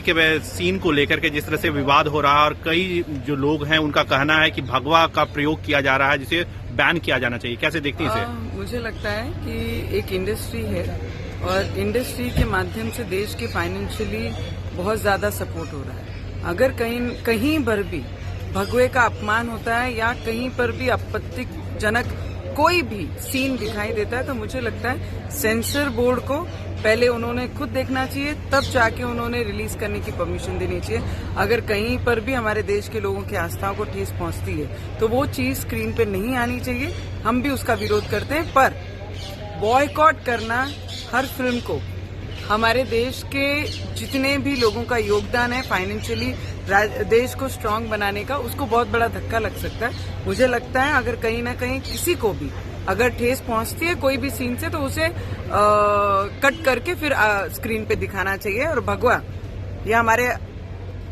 के सीन को लेकर के जिस तरह से विवाद हो रहा है और कई जो लोग हैं उनका कहना है कि भगवा का प्रयोग किया जा रहा है जिसे बैन किया जाना चाहिए, कैसे देखती हैं इसे? मुझे लगता है कि एक इंडस्ट्री है और इंडस्ट्री के माध्यम से देश के फाइनेंशियली बहुत ज्यादा सपोर्ट हो रहा है। अगर कहीं पर भी भगवे का अपमान होता है या कहीं पर भी आपत्तिजनक कोई भी सीन दिखाई देता है तो मुझे लगता है सेंसर बोर्ड को पहले उन्होंने खुद देखना चाहिए, तब जाके उन्होंने रिलीज करने की परमिशन देनी चाहिए। अगर कहीं पर भी हमारे देश के लोगों की आस्थाओं को ठेस पहुंचती है तो वो चीज स्क्रीन पे नहीं आनी चाहिए। हम भी उसका विरोध करते हैं, पर बॉयकॉट करना हर फिल्म को हमारे देश के जितने भी लोगों का योगदान है फाइनेंशियली देश को स्ट्रांग बनाने का, उसको बहुत बड़ा धक्का लग सकता है। मुझे लगता है अगर कहीं ना कहीं किसी को भी अगर ठेस पहुंचती है कोई भी सीन से तो उसे कट करके फिर स्क्रीन पे दिखाना चाहिए। और भगवा ये हमारे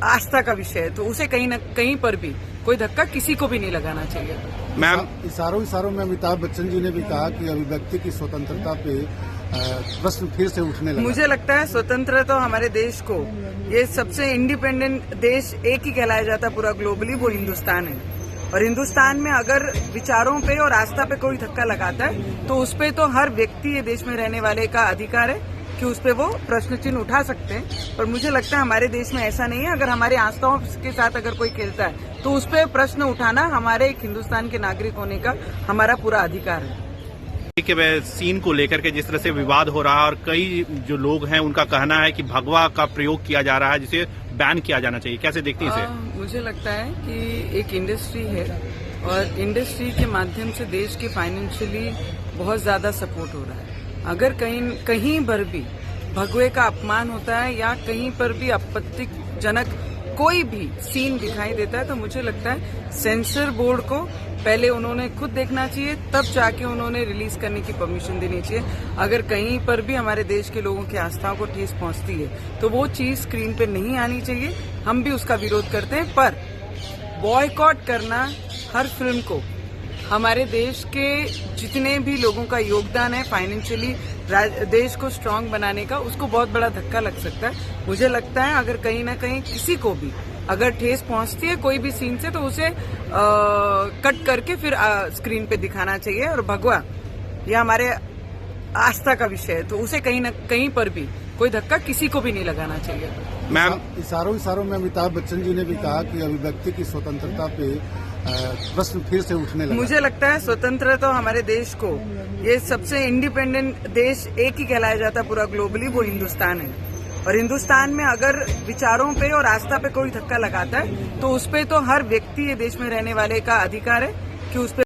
आस्था का विषय है तो उसे कहीं ना कहीं पर भी कोई धक्का किसी को भी नहीं लगाना चाहिए। मैम, इशारों में अमिताभ बच्चन जी ने भी कहा कि अभिव्यक्ति की स्वतंत्रता पे प्रश्न फिर से उठने लगा। मुझे लगता है स्वतंत्र तो हमारे देश को, ये सबसे इंडिपेंडेंट देश एक ही कहलाया जाता पूरा ग्लोबली, वो हिंदुस्तान है। और हिंदुस्तान में अगर विचारों पे और आस्था पे कोई धक्का लगाता है तो उसपे तो हर व्यक्ति ये देश में रहने वाले का अधिकार है कि उसपे वो प्रश्न चिन्ह उठा सकते हैं। पर मुझे लगता है हमारे देश में ऐसा नहीं है। अगर हमारी आस्थाओं के साथ अगर कोई खेलता है तो उसपे प्रश्न उठाना हमारे एक हिंदुस्तान के नागरिक होने का हमारा पूरा अधिकार है। के सीन को लेकर के जिस तरह से विवाद हो रहा है और कई जो लोग हैं उनका कहना है कि भगवा का प्रयोग किया जा रहा है जिसे बैन किया जाना चाहिए, कैसे देखती हैं इसे? मुझे लगता है कि एक इंडस्ट्री है और इंडस्ट्री के माध्यम से देश के फाइनेंशियली बहुत ज्यादा सपोर्ट हो रहा है। अगर कहीं पर भी भगवे का अपमान होता है या कहीं पर भी आपत्तिजनक कोई भी सीन दिखाई देता है तो मुझे लगता है सेंसर बोर्ड को पहले उन्होंने खुद देखना चाहिए, तब जाके उन्होंने रिलीज करने की परमिशन देनी चाहिए। अगर कहीं पर भी हमारे देश के लोगों की आस्थाओं को ठेस पहुंचती है तो वो चीज स्क्रीन पे नहीं आनी चाहिए। हम भी उसका विरोध करते हैं, पर बॉयकॉट करना हर फिल्म को हमारे देश के जितने भी लोगों का योगदान है फाइनेंशियली देश को स्ट्रांग बनाने का, उसको बहुत बड़ा धक्का लग सकता है। मुझे लगता है अगर कहीं ना कहीं किसी को भी अगर ठेस पहुंचती है कोई भी सीन से तो उसे कट करके फिर स्क्रीन पे दिखाना चाहिए। और भगवा ये हमारे आस्था का विषय है तो उसे कहीं ना कहीं पर भी कोई धक्का किसी को भी नहीं लगाना चाहिए। मैम, इशारों में अमिताभ बच्चन जी ने भी कहा कि अभिव्यक्ति की स्वतंत्रता पे प्रश्न फिर से उठने लगा। मुझे लगता है स्वतंत्र तो हमारे देश को, ये सबसे इंडिपेंडेंट देश एक ही कहलाया जाता पूरा ग्लोबली, वो हिंदुस्तान है। और हिंदुस्तान में अगर विचारों पे और आस्था पे कोई धक्का लगाता है तो उसपे तो हर व्यक्ति ये देश में रहने वाले का अधिकार है कि उसपे